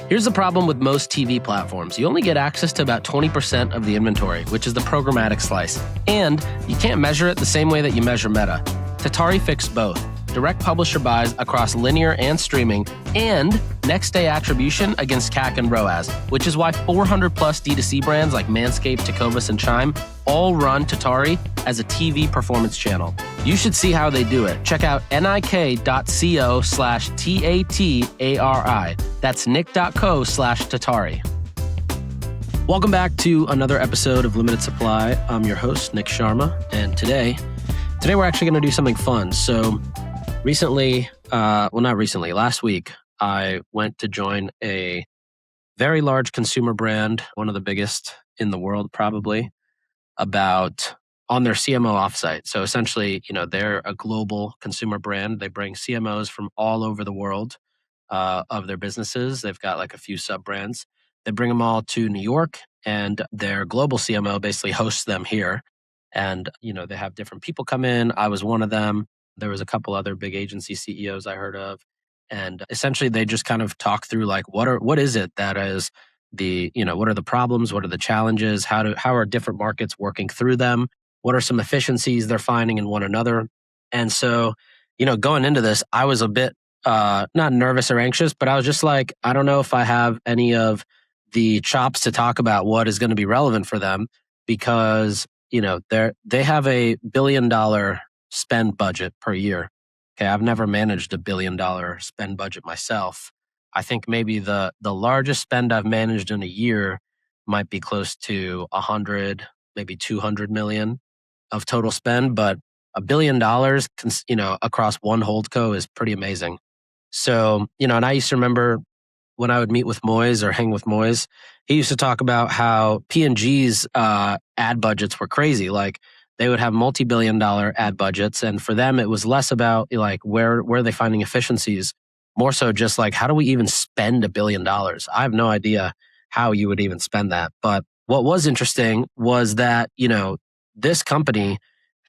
Here's the problem with most TV platforms. You only get access to about 20% of the inventory, which is the programmatic slice. And you can't measure it the same way that you measure Meta. Tatari fixed both. Direct publisher buys across linear and streaming, and next day attribution against CAC and ROAS, which is why 400 plus D2C brands like Manscaped, Tecovas, and Chime all run Tatari as a TV performance channel. You should see how they do it. Check out nik.co/TATARI. That's nick.co/Tatari. Welcome back to another episode of Limited Supply. I'm your host, Nick Sharma, and today we're actually going to do something fun. So last week, I went to join a very large consumer brand, one of the biggest in the world probably, on their CMO offsite. So essentially, they're a global consumer brand. They bring CMOs from all over the world of their businesses. They've got like a few sub-brands. They bring them all to New York, and their global CMO basically hosts them here. And, they have different people come in. I was one of them. There was a couple other big agency CEOs I heard of. And essentially they just kind of talk through like, what is it that is what are the problems? What are the challenges? How are different markets working through them? What are some efficiencies they're finding in one another? And so, going into this, I was a bit not nervous or anxious, but I was just like, I don't know if I have any of the chops to talk about what is going to be relevant for them, because they have a $1 billion spend budget per year. Okay, I've never managed a $1 billion spend budget myself. I think maybe the largest spend I've managed in a year might be close to 100, maybe 200 million of total spend, but $1 billion, across one holdco is pretty amazing. So, and I used to remember when I would meet with Moyes or hang with Moyes, he used to talk about how P&G's ad budgets were crazy. Like they would have multi-billion-dollar ad budgets, and for them, it was less about like where are they finding efficiencies, more so just like how do we even spend $1 billion? I have no idea how you would even spend that. But what was interesting was that this company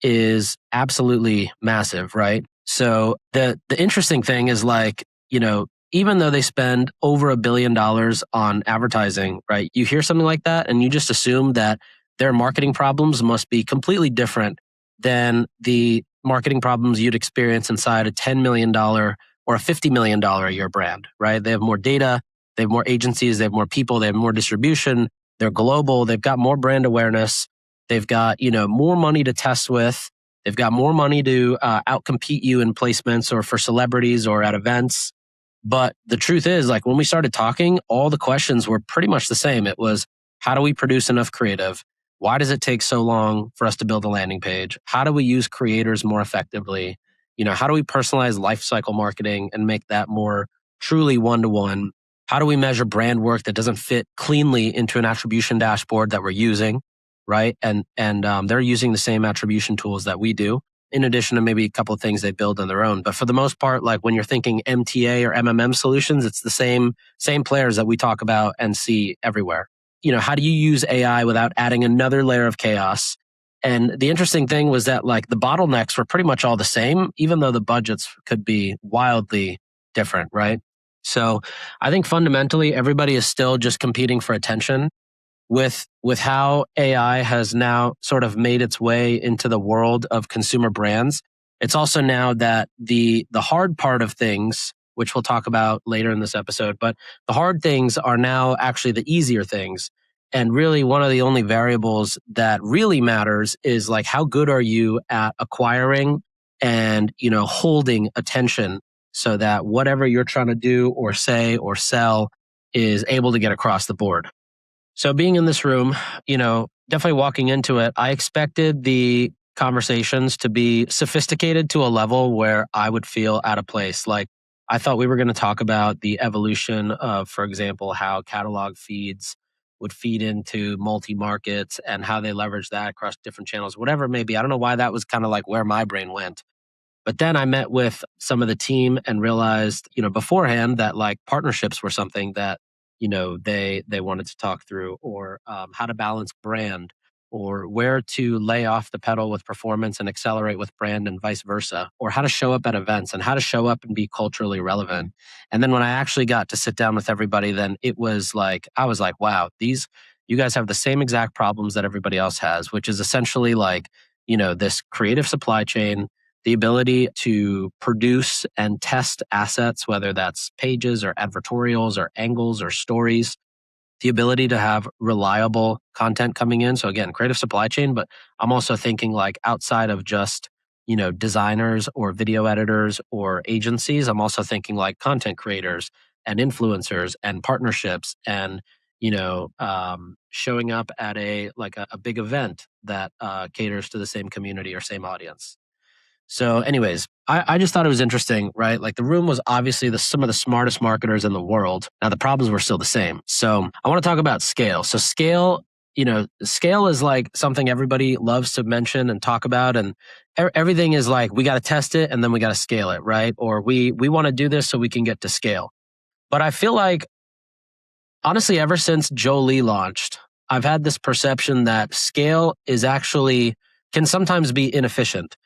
is absolutely massive, right? So the interesting thing is like even though they spend over $1 billion on advertising, right? You hear something like that and you just assume that their marketing problems must be completely different than the marketing problems you'd experience inside a $10 million or a $50 million a year brand, right? They have more data, they have more agencies, they have more people, they have more distribution, they're global, they've got more brand awareness, they've got, more money to test with, they've got more money to outcompete you in placements or for celebrities or at events. But the truth is, like when we started talking, all the questions were pretty much the same. It was, how do we produce enough creative? Why does it take so long for us to build a landing page? How do we use creators more effectively? How do we personalize lifecycle marketing and make that more truly one-to-one? How do we measure brand work that doesn't fit cleanly into an attribution dashboard that we're using, right? And they're using the same attribution tools that we do, in addition to maybe a couple of things they build on their own. But for the most part, like when you're thinking MTA or MMM solutions, it's the same players that we talk about and see everywhere. How do you use AI without adding another layer of chaos? And the interesting thing was that like the bottlenecks were pretty much all the same, even though the budgets could be wildly different, right? So I think fundamentally, everybody is still just competing for attention. With how AI has now sort of made its way into the world of consumer brands, it's also now that the hard part of things, which we'll talk about later in this episode, but the hard things are now actually the easier things. And really one of the only variables that really matters is like how good are you at acquiring and holding attention so that whatever you're trying to do or say or sell is able to get across the board. So being in this room, definitely walking into it, I expected the conversations to be sophisticated to a level where I would feel out of place. Like I thought we were going to talk about the evolution of, for example, how catalog feeds would feed into multi-markets and how they leverage that across different channels, whatever it may be. I don't know why that was kind of like where my brain went. But then I met with some of the team and realized, beforehand that like partnerships were something that they wanted to talk through, or how to balance brand or where to lay off the pedal with performance and accelerate with brand and vice versa, or how to show up at events and how to show up and be culturally relevant. And then when I actually got to sit down with everybody, then it was like, I was like, wow, you guys have the same exact problems that everybody else has, which is essentially like, this creative supply chain, the ability to produce and test assets, whether that's pages or advertorials or angles or stories, the ability to have reliable content coming in. So again, creative supply chain, but I'm also thinking like outside of just, designers or video editors or agencies, I'm also thinking like content creators and influencers and partnerships and, showing up at a big event that caters to the same community or same audience. So, anyways, I just thought it was interesting, right? Like the room was obviously some of the smartest marketers in the world. Now the problems were still the same. So I want to talk about scale. So scale is like something everybody loves to mention and talk about, and everything is like we got to test it and then we got to scale it, right? Or we want to do this so we can get to scale. But I feel like honestly, ever since Jolie launched, I've had this perception that scale is actually can sometimes be inefficient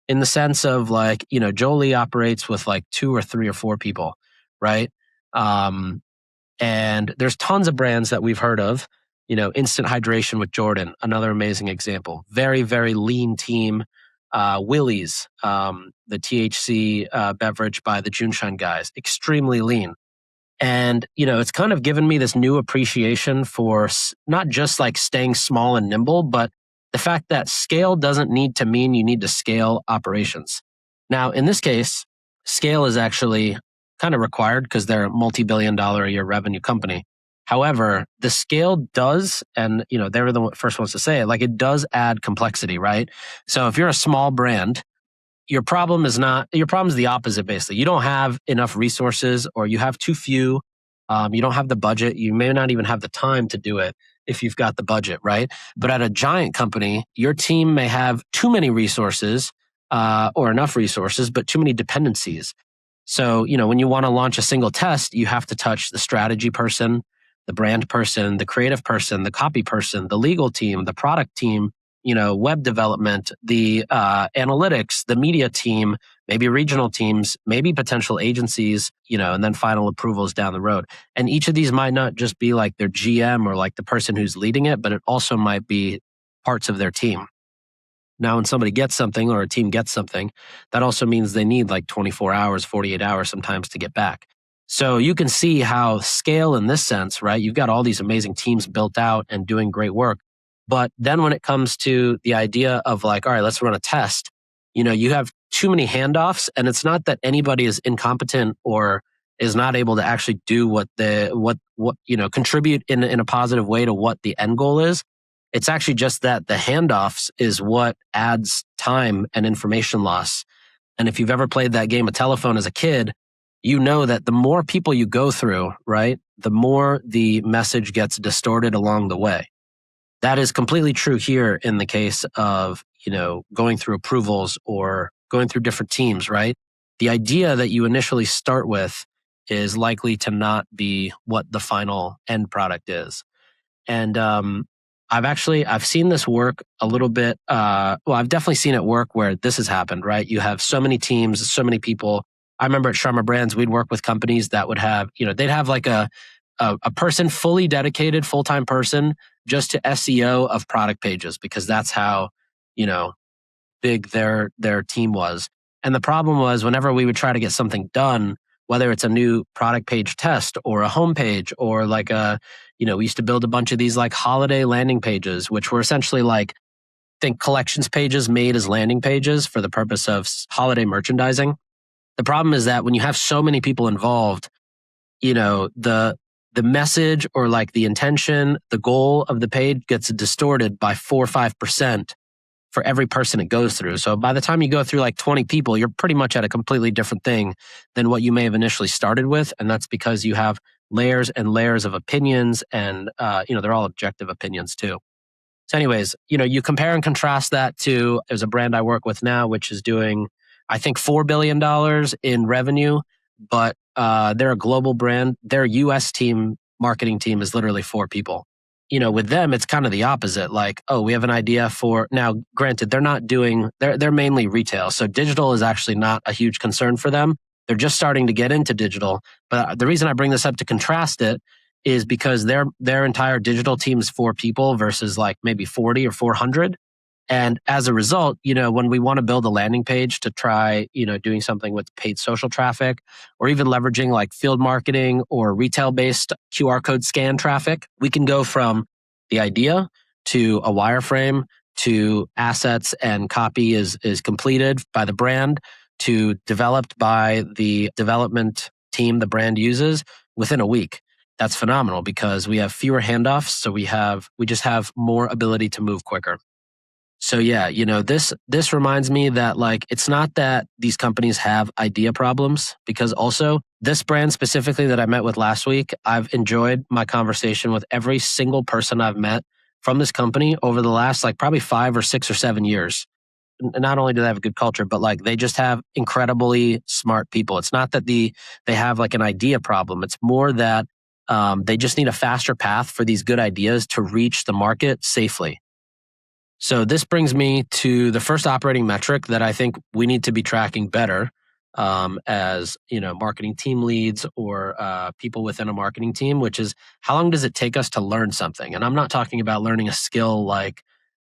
in the sense of like, Jolie operates with like 2 or 3 or 4 people, right? Um, and there's tons of brands that we've heard of, instant hydration with Jordan, another amazing example. Very, very lean team. Willie's, the THC beverage by the Juneshine guys, extremely lean. And, it's kind of given me this new appreciation for not just like staying small and nimble, but the fact that scale doesn't need to mean you need to scale operations. Now, in this case, scale is actually kind of required because they're a multi-billion-dollar a year revenue company. However, the scale does, and, they were the first ones to say it, like it does add complexity, right? So if you're a small brand, your problem is the opposite. Basically, you don't have enough resources or you have too few. You don't have the budget. You may not even have the time to do it if you've got the budget, right? But at a giant company, your team may have too many resources or enough resources, but too many dependencies. So, when you want to launch a single test, you have to touch the strategy person, the brand person, the creative person, the copy person, the legal team, the product team, web development, the analytics, the media team, maybe regional teams, maybe potential agencies, and then final approvals down the road. And each of these might not just be like their GM or like the person who's leading it, but it also might be parts of their team. Now, when somebody gets something or a team gets something, that also means they need like 24 hours, 48 hours sometimes to get back. So you can see how scale in this sense, right? You've got all these amazing teams built out and doing great work. But then when it comes to the idea of like, all right, let's run a test, you have too many handoffs, and it's not that anybody is incompetent or is not able to actually do what contribute in a positive way to what the end goal is. It's actually just that the handoffs is what adds time and information loss. And if you've ever played that game of telephone as a kid, you know that the more people you go through, right, the more the message gets distorted along the way. That is completely true here in the case of, going through approvals or going through different teams, right? The idea that you initially start with is likely to not be what the final end product is. And I've seen this work a little bit. I've definitely seen it work where this has happened, right? You have so many teams, so many people. I remember at Sharma Brands, we'd work with companies that would have, they'd have like a person fully dedicated, full-time person just to SEO of product pages because that's how, big their team was. And the problem was whenever we would try to get something done, whether it's a new product page test or a homepage or like we used to build a bunch of these like holiday landing pages, which were essentially like, think collections pages made as landing pages for the purpose of holiday merchandising. The problem is that when you have so many people involved, the message or like the intention, the goal of the page gets distorted by 4 or 5% for every person it goes through. So by the time you go through like 20 people, you're pretty much at a completely different thing than what you may have initially started with. And that's because you have layers and layers of opinions and, they're all objective opinions too. So anyways, you compare and contrast that to, there's a brand I work with now, which is doing, I think, $4 billion in revenue, but they're a global brand. Their US marketing team is literally 4 people. with them, it's kind of the opposite. Like, oh, we have an idea for now. Granted, they're mainly retail, so digital is actually not a huge concern for them. They're just starting to get into digital. But the reason I bring this up to contrast it is because their entire digital team is 4 people versus like maybe 40 or 400. And as a result, when we want to build a landing page to try, doing something with paid social traffic or even leveraging like field marketing or retail based QR code scan traffic, we can go from the idea to a wireframe to assets and copy is completed by the brand to developed by the development team the brand uses within a week. That's phenomenal because we have fewer handoffs. So we just have more ability to move quicker. So yeah, this reminds me that like it's not that these companies have idea problems, because also this brand specifically that I met with last week, I've enjoyed my conversation with every single person I've met from this company over the last like probably 5 or 6 or 7 years. Not only do they have a good culture, but like they just have incredibly smart people. It's not that they have like an idea problem. It's more that they just need a faster path for these good ideas to reach the market safely. So this brings me to the first operating metric that I think we need to be tracking better as marketing team leads or people within a marketing team, which is how long does it take us to learn something? And I'm not talking about learning a skill like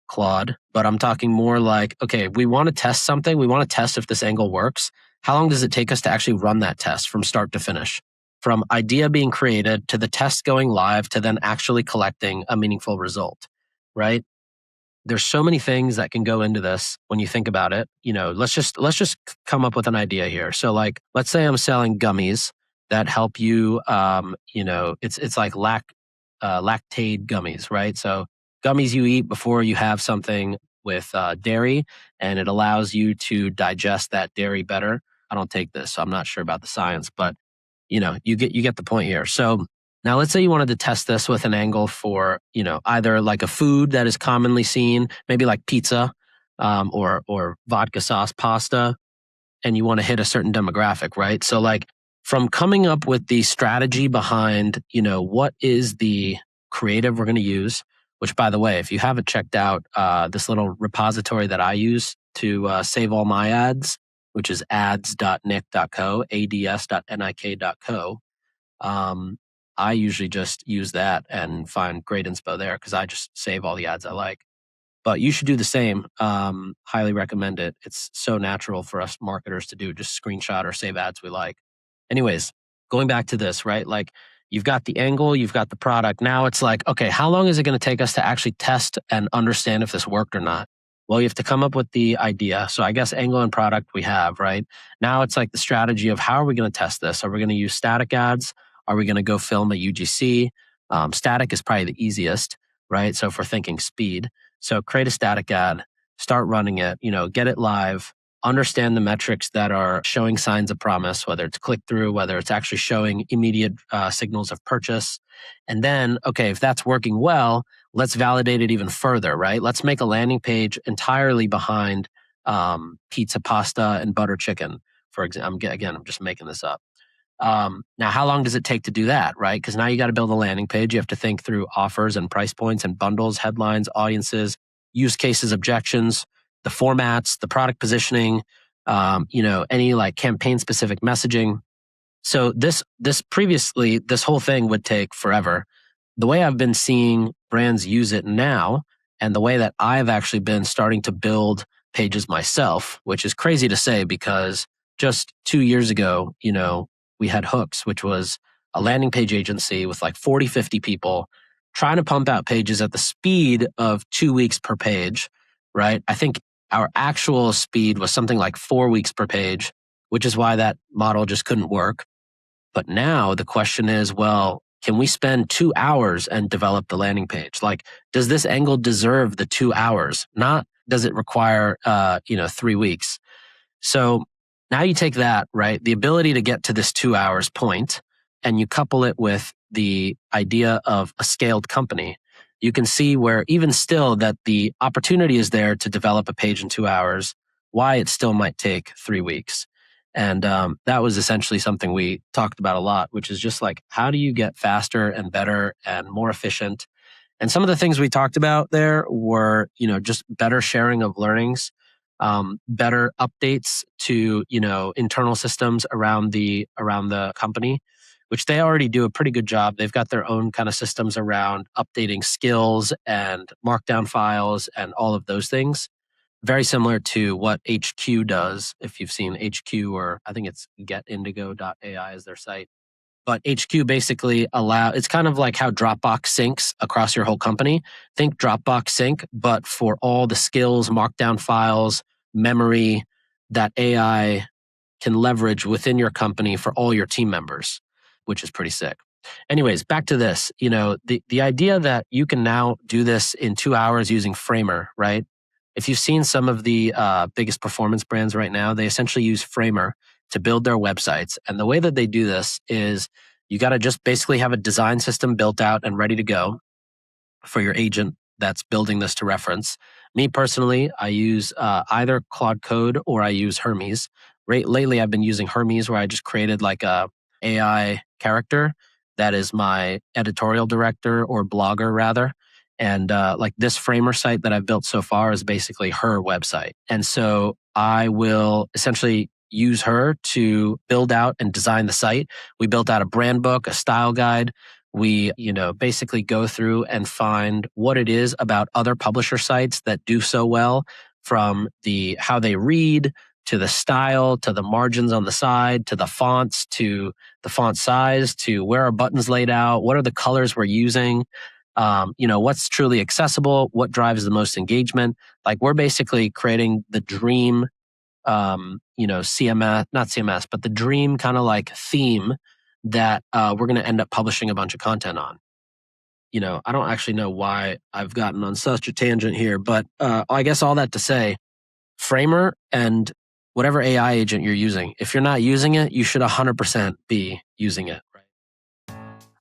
Claude, but I'm talking more like, okay, we want to test something. We want to test if this angle works. How long does it take us to actually run that test from start to finish? From idea being created to the test going live to then actually collecting a meaningful result, right? There's so many things that can go into this when you think about it. Let's just come up with an idea here. So like, let's say I'm selling gummies that help you, it's like lactate gummies, right? So gummies you eat before you have something with dairy, and it allows you to digest that dairy better. I don't take this, so I'm not sure about the science, but you get the point here. So now let's say you wanted to test this with an angle for, either like a food that is commonly seen, maybe like pizza, or vodka sauce pasta, and you want to hit a certain demographic, right? So like from coming up with the strategy behind, what is the creative we're going to use, which by the way, if you haven't checked out this little repository that I use to save all my ads, which is ads.nick.co, ads.nik.co. I usually just use that and find great inspo there because I just save all the ads I like. But you should do the same. Highly recommend it. It's so natural for us marketers to do, just screenshot or save ads we like. Anyways, going back to this, right? Like you've got the angle, you've got the product. Now it's like, okay, how long is it going to take us to actually test and understand if this worked or not? Well, you have to come up with the idea. So I guess angle and product we have, right? Now it's like the strategy of how are we going to test this? Are we going to use static ads? Are we going to go film a UGC? Static is probably the easiest, right? So if we're thinking speed, so create a static ad, start running it, get it live, understand the metrics that are showing signs of promise, whether it's click through, whether it's actually showing immediate signals of purchase. And then, okay, if that's working well, let's validate it even further, right? Let's make a landing page entirely behind pizza, pasta, and butter chicken, for example. Again, I'm just making this up. Now, how long does it take to do that, right? Because now you got to build a landing page. You have to think through offers and price points and bundles, headlines, audiences, use cases, objections, the formats, the product positioning, any like campaign specific messaging. So this whole thing would take forever. The way I've been seeing brands use it now, and the way that I've actually been starting to build pages myself, which is crazy to say because just 2 years ago, we had Hooks, which was a landing page agency with like 40, 50 people trying to pump out pages at the speed of 2 weeks per page, right? I think our actual speed was something like 4 weeks per page, which is why that model just couldn't work. But now the question is, well, can we spend 2 hours and develop the landing page? Like, does this angle deserve the 2 hours? Not does it require, 3 weeks? So now you take that, right? The ability to get to this 2 hours point, and you couple it with the idea of a scaled company. You can see where even still that the opportunity is there to develop a page in 2 hours, why it still might take 3 weeks. And that was essentially something we talked about a lot, which is just like, how do you get faster and better and more efficient? And some of the things we talked about there were, just better sharing of learnings, better updates to, internal systems around the company, which they already do a pretty good job. They've got their own kind of systems around updating skills and markdown files and all of those things. Very similar to what HQ does. If you've seen HQ, or I think it's getindigo.ai is their site. But HQ basically it's kind of like how Dropbox syncs across your whole company. Think Dropbox sync, but for all the skills, markdown files, memory that AI can leverage within your company for all your team members, which is pretty sick. Anyways, back to this, the idea that you can now do this in 2 hours using Framer, right? If you've seen some of the biggest performance brands right now, they essentially use Framer to build their websites. And the way that they do this is you got to just basically have a design system built out and ready to go for your agent that's building this to reference. Me personally, I use either Claude Code or I use Hermes. Lately, I've been using Hermes, where I just created like a AI character that is my editorial director, or blogger rather. And like this Framer site that I've built so far is basically her website. And so I will essentially use her to build out and design the site. We built out a brand book, a style guide. We, basically go through and find what it is about other publisher sites that do so well, from how they read, to the style, to the margins on the side, to the fonts, to the font size, to where are buttons laid out, what are the colors we're using, what's truly accessible, what drives the most engagement. Like, we're basically creating the dream, CMS, not CMS, but the dream kind of like theme that we're going to end up publishing a bunch of content on. I don't actually know why I've gotten on such a tangent here, but I guess all that to say, Framer and whatever AI agent you're using, if you're not using it, you should 100% be using it.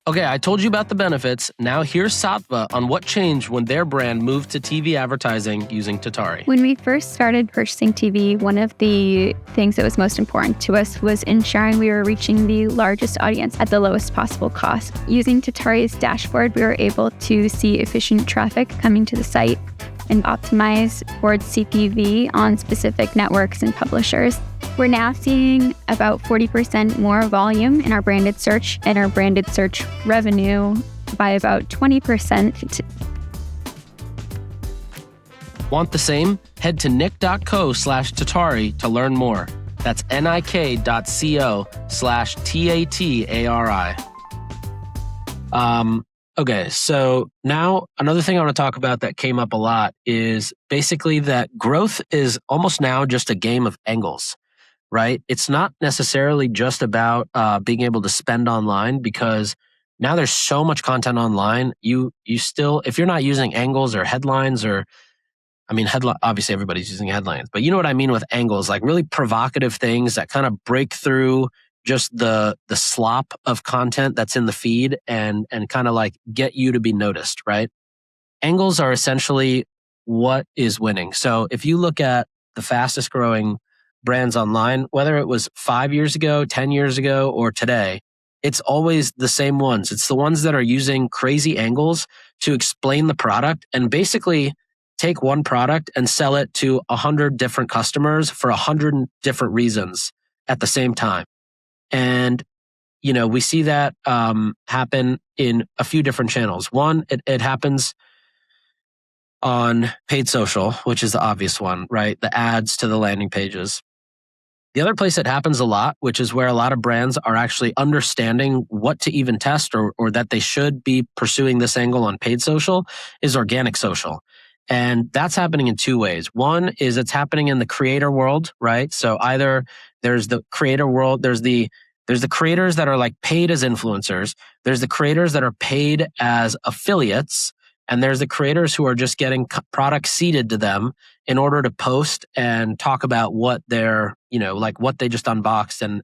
Okay, I told you about the benefits. Now here's Sattva on what changed when their brand moved to TV advertising using Tatari. When we first started purchasing TV, one of the things that was most important to us was ensuring we were reaching the largest audience at the lowest possible cost. Using Tatari's dashboard, we were able to see efficient traffic coming to the site and optimize towards CPV on specific networks and publishers. We're now seeing about 40% more volume in our branded search, and our branded search revenue by about 20%. Want the same? Head to nick.co/Tatari to learn more. That's nik.co/TATARI. Okay, so now another thing I want to talk about that came up a lot is basically that growth is almost now just a game of angles, right? It's not necessarily just about being able to spend online, because now there's so much content online. You still, if you're not using angles or headlines, or obviously everybody's using headlines, but you know what I mean with angles, like really provocative things that kind of break through just the slop of content that's in the feed and kind of like get you to be noticed, right? Angles are essentially what is winning. So if you look at the fastest growing brands online, whether it was 5 years ago, 10 years ago, or today, it's always the same ones. It's the ones that are using crazy angles to explain the product and basically take one product and sell it to 100 different customers for 100 different reasons at the same time. And, we see that happen in a few different channels. One, it happens on paid social, which is the obvious one, right? The ads to the landing pages. The other place it happens a lot, which is where a lot of brands are actually understanding what to even test, or that they should be pursuing this angle on paid social, is organic social. And that's happening in two ways. One is it's happening in the creator world, right? So either there's the creator world, there's the creators that are like paid as influencers, there's the creators that are paid as affiliates, and there's the creators who are just getting products seeded to them in order to post and talk about what they're, like what they just unboxed and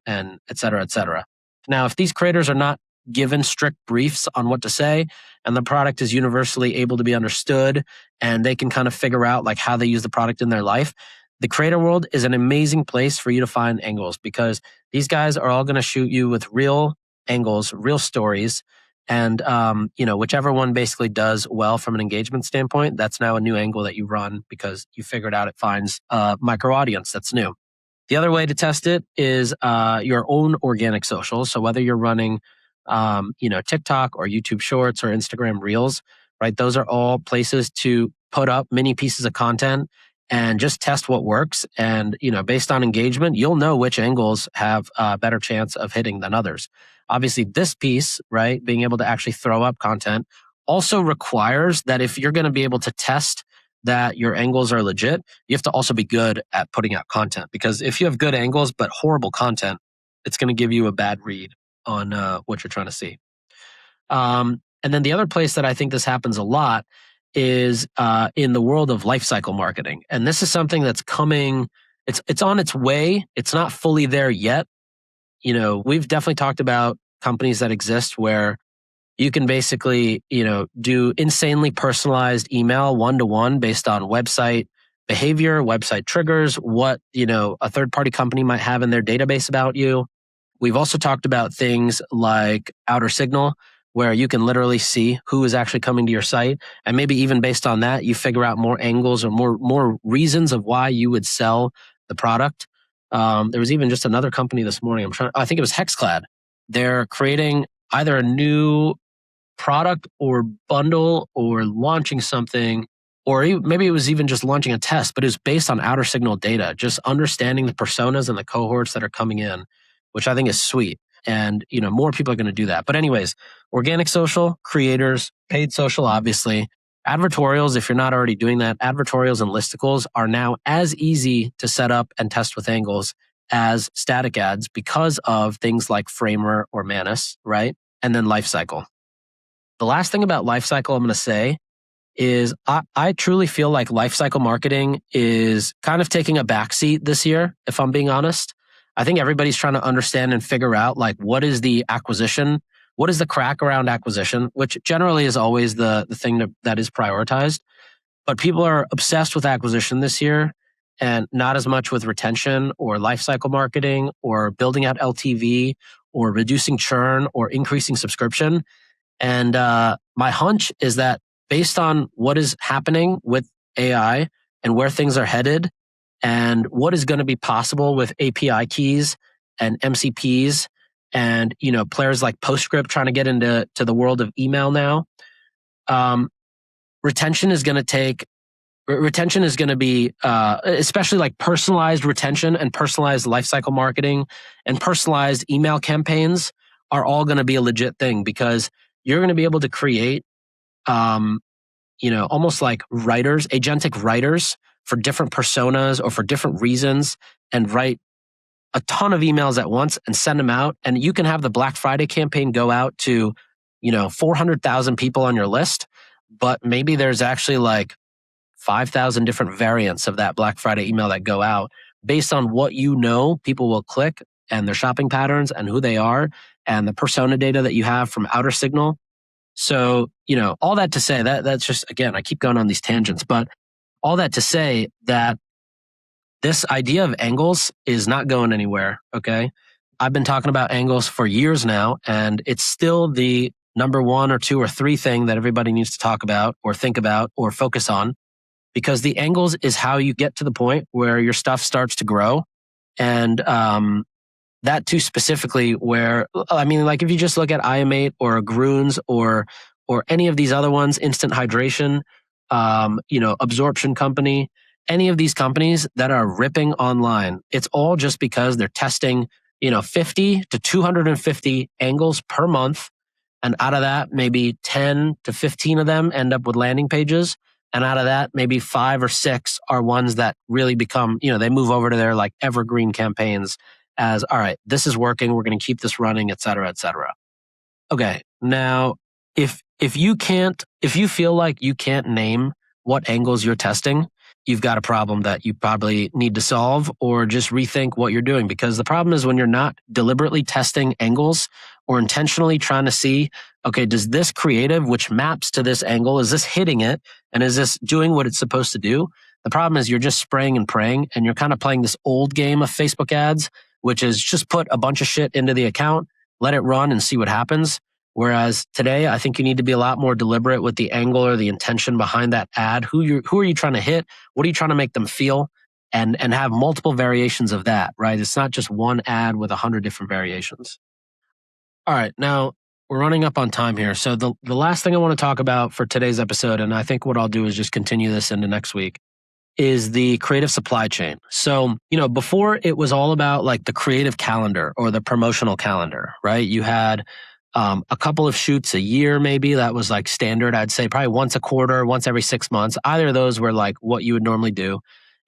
et cetera, et cetera. Now, if these creators are not given strict briefs on what to say, and the product is universally able to be understood, and they can kind of figure out like how they use the product in their life, the creator world is an amazing place for you to find angles, because these guys are all going to shoot you with real angles, real stories, And whichever one basically does well from an engagement standpoint, that's now a new angle that you run because you figured out it finds a micro audience that's new. The other way to test it is your own organic social. So whether you're running, TikTok or YouTube Shorts or Instagram Reels, right? Those are all places to put up mini pieces of content and just test what works. And based on engagement, you'll know which angles have a better chance of hitting than others. Obviously, this piece, right, being able to actually throw up content also requires that if you're going to be able to test that your angles are legit, you have to also be good at putting out content. Because if you have good angles but horrible content, it's going to give you a bad read on what you're trying to see. And then the other place that I think this happens a lot is in the world of lifecycle marketing. And this is something that's coming, it's on its way. It's not fully there yet. We've definitely talked about companies that exist where you can basically, do insanely personalized email one-to-one based on website behavior, website triggers, what, a third-party company might have in their database about you. We've also talked about things like outer signal, where you can literally see who is actually coming to your site. And maybe even based on that, you figure out more angles or more reasons of why you would sell the product. There was even just another company this morning. I think it was Hexclad. They're creating either a new product or bundle or launching something, or maybe it was even just launching a test, but it was based on outer signal data, just understanding the personas and the cohorts that are coming in, which I think is sweet. And, more people are going to do that. But anyways, organic social, creators, paid social, obviously. Advertorials, if you're not already doing that, advertorials and listicles are now as easy to set up and test with angles as static ads because of things like Framer or Manus, right? And then lifecycle. The last thing about lifecycle I'm going to say is I truly feel like lifecycle marketing is kind of taking a backseat this year, if I'm being honest. I think everybody's trying to understand and figure out what is the acquisition, what is the crack around acquisition, which generally is always the thing that is prioritized. But people are obsessed with acquisition this year and not as much with retention or lifecycle marketing or building out LTV or reducing churn or increasing subscription. And my hunch is that based on what is happening with AI and where things are headed and what is going to be possible with API keys and MCPs and, players like Postscript trying to get into the world of email now, retention is going to be, especially like personalized retention and personalized lifecycle marketing and personalized email campaigns are all going to be a legit thing because you're going to be able to create, almost like writers, agentic writers for different personas or for different reasons and write a ton of emails at once and send them out. And you can have the Black Friday campaign go out to, 400,000 people on your list, but maybe there's actually like 5,000 different variants of that Black Friday email that go out based on what people will click and their shopping patterns and who they are and the persona data that you have from outer signal. So, all that to say that's just, again, I keep going on these tangents, but all that to say that this idea of angles is not going anywhere. Okay. I've been talking about angles for years now, and it's still the number 1 or 2 or 3 thing that everybody needs to talk about or think about or focus on, because the angles is how you get to the point where your stuff starts to grow. And, that too specifically where, like if you just look at IM8 or Groons or any of these other ones, Instant Hydration, Absorption Company, any of these companies that are ripping online, it's all just because they're testing, 50 to 250 angles per month. And out of that, maybe 10 to 15 of them end up with landing pages. And out of that, maybe 5 or 6 are ones that really become, they move over to their like evergreen campaigns as, all right, this is working. We're going to keep this running, et cetera, et cetera. Okay. Now, if you feel like you can't name what angles you're testing, you've got a problem that you probably need to solve or just rethink what you're doing. Because the problem is when you're not deliberately testing angles or intentionally trying to see, okay, does this creative, which maps to this angle, is this hitting it? And is this doing what it's supposed to do? The problem is you're just spraying and praying, and you're kind of playing this old game of Facebook ads, which is just put a bunch of shit into the account, let it run and see what happens. Whereas today, I think you need to be a lot more deliberate with the angle or the intention behind that ad. Who are you trying to hit? What are you trying to make them feel? And have multiple variations of that, right? It's not just one ad with 100 different variations. All right, now we're running up on time here. So the last thing I want to talk about for today's episode, and I think what I'll do is just continue this into next week, is the creative supply chain. So, before it was all about like the creative calendar or the promotional calendar, right? You had a couple of shoots a year, maybe that was like standard. I'd say probably once a quarter, once every 6 months. Either of those were like what you would normally do.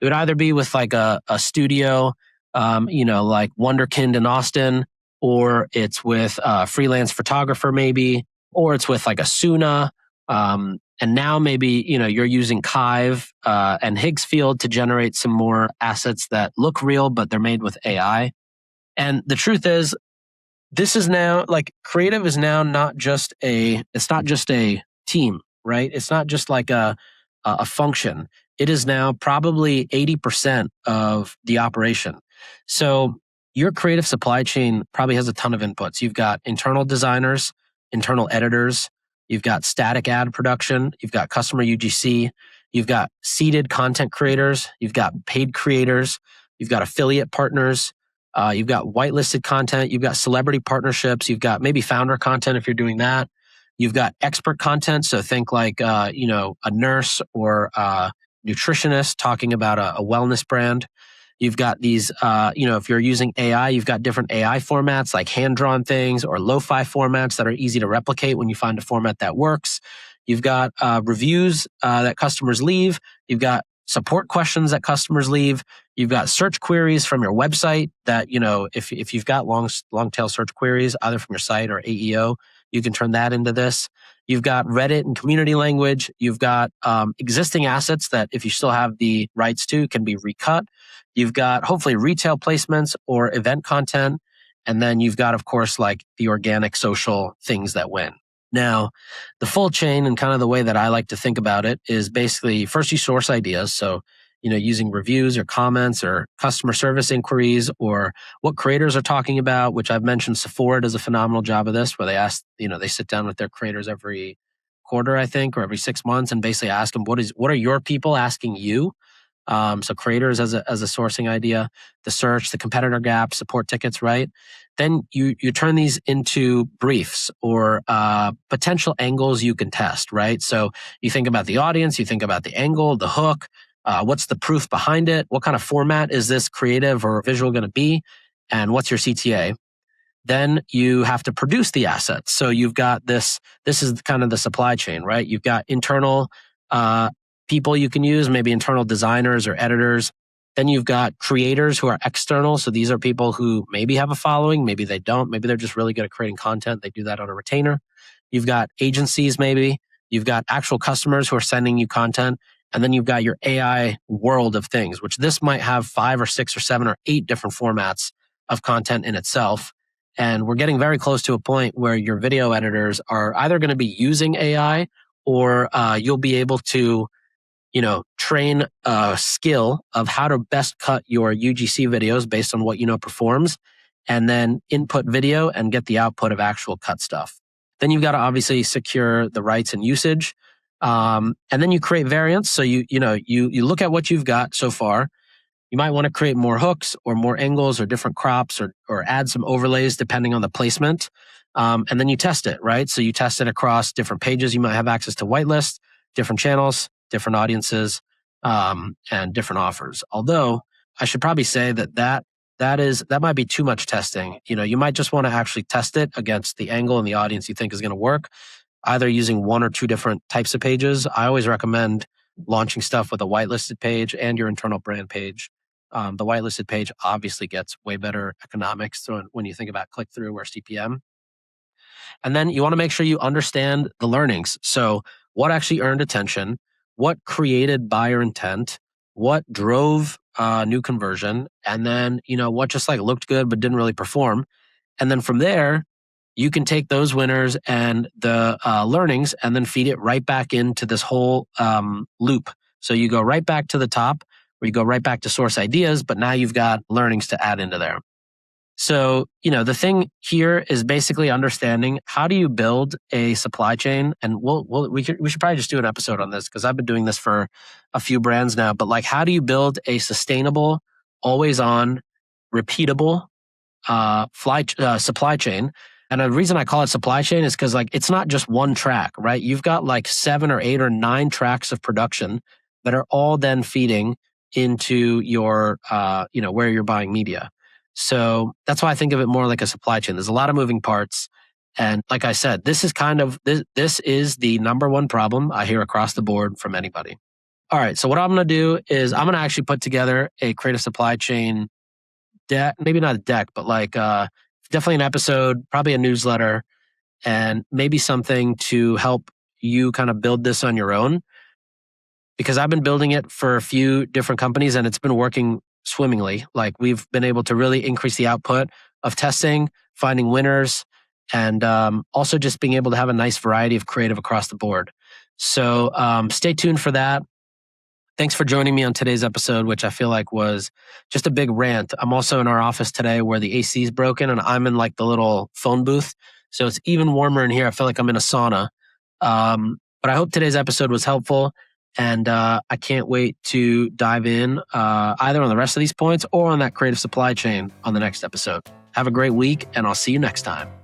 It would either be with like a studio, like Wonderkind in Austin, or it's with a freelance photographer, maybe, or it's with like a Suna. And now maybe, you're using Kive and Higgsfield to generate some more assets that look real, but they're made with AI. And the truth is, this is now like creative is now it's not just a team, right? It's not just like a function. It is now probably 80% of the operation. So your creative supply chain probably has a ton of inputs. You've got internal designers, internal editors, you've got static ad production, you've got customer UGC, you've got seeded content creators, you've got paid creators, you've got affiliate partners, you've got whitelisted content, you've got celebrity partnerships, you've got maybe founder content if you're doing that. You've got expert content. So think like, a nurse or a nutritionist talking about a wellness brand. You've got these, if you're using AI, you've got different AI formats like hand-drawn things or lo-fi formats that are easy to replicate when you find a format that works. You've got reviews that customers leave. You've got support questions that customers leave. You've got search queries from your website that, if you've got long tail search queries, either from your site or AEO, you can turn that into this. You've got Reddit and community language. You've got existing assets that if you still have the rights to can be recut. You've got hopefully retail placements or event content. And then you've got, of course, like the organic social things that win. Now, the full chain and kind of the way that I like to think about it is basically first you source ideas. So, using reviews or comments or customer service inquiries or what creators are talking about, which I've mentioned Sephora does a phenomenal job of this, where they ask, they sit down with their creators every quarter, I think, or every 6 months and basically ask them, what are your people asking you? So creators as a sourcing idea, the search, the competitor gap, support tickets, right? Then you turn these into briefs or potential angles you can test, right? So you think about the audience, you think about the angle, the hook, what's the proof behind it? What kind of format is this creative or visual going to be? And what's your CTA? Then you have to produce the assets. So you've got this is kind of the supply chain, right? You've got internal people you can use, maybe internal designers or editors. Then you've got creators who are external. So these are people who maybe have a following, maybe they don't, maybe they're just really good at creating content. They do that on a retainer. You've got agencies, maybe. You've got actual customers who are sending you content. And then you've got your AI world of things, which this might have 5 or 6 or 7 or 8 different formats of content in itself. And we're getting very close to a point where your video editors are either going to be using AI or you'll be able to train a skill of how to best cut your UGC videos based on what performs, and then input video and get the output of actual cut stuff. Then you've got to obviously secure the rights and usage. And then you create variants. So you look at what you've got so far. You might want to create more hooks or more angles or different crops or add some overlays depending on the placement. And then you test it, right? So you test it across different pages. You might have access to whitelist, different channels, different audiences, and different offers. Although I should probably say that might be too much testing. You might just want to actually test it against the angle and the audience you think is going to work, either using 1 or 2 different types of pages. I always recommend launching stuff with a whitelisted page and your internal brand page. The whitelisted page obviously gets way better economics when you think about click-through or CPM. And then you want to make sure you understand the learnings. So what actually earned attention? What created buyer intent? What drove new conversion? And then, what just like looked good but didn't really perform? And then from there, you can take those winners and the learnings and then feed it right back into this whole loop. So you go right back to the top, where you go right back to source ideas, but now you've got learnings to add into there. So, the thing here is basically understanding how do you build a supply chain, and we should probably just do an episode on this because I've been doing this for a few brands now. But like, how do you build a sustainable, always on, repeatable supply chain? And the reason I call it supply chain is because like it's not just one track, right? You've got like 7 or 8 or 9 tracks of production that are all then feeding into your, where you're buying media. So that's why I think of it more like a supply chain. There's a lot of moving parts. And like I said, this is this is the number one problem I hear across the board from anybody. All right. So what I'm going to do is I'm going to actually put together a creative supply chain deck, maybe not a deck, but like definitely an episode, probably a newsletter, and maybe something to help you kind of build this on your own. Because I've been building it for a few different companies and it's been working swimmingly. Like we've been able to really increase the output of testing, finding winners, and also just being able to have a nice variety of creative across the board. So stay tuned for that. Thanks for joining me on today's episode, which I feel like was just a big rant. I'm also in our office today where the AC is broken and I'm in like the little phone booth. So it's even warmer in here. I feel like I'm in a sauna. But I hope today's episode was helpful. And I can't wait to dive in either on the rest of these points or on that creative supply chain on the next episode. Have a great week, and I'll see you next time.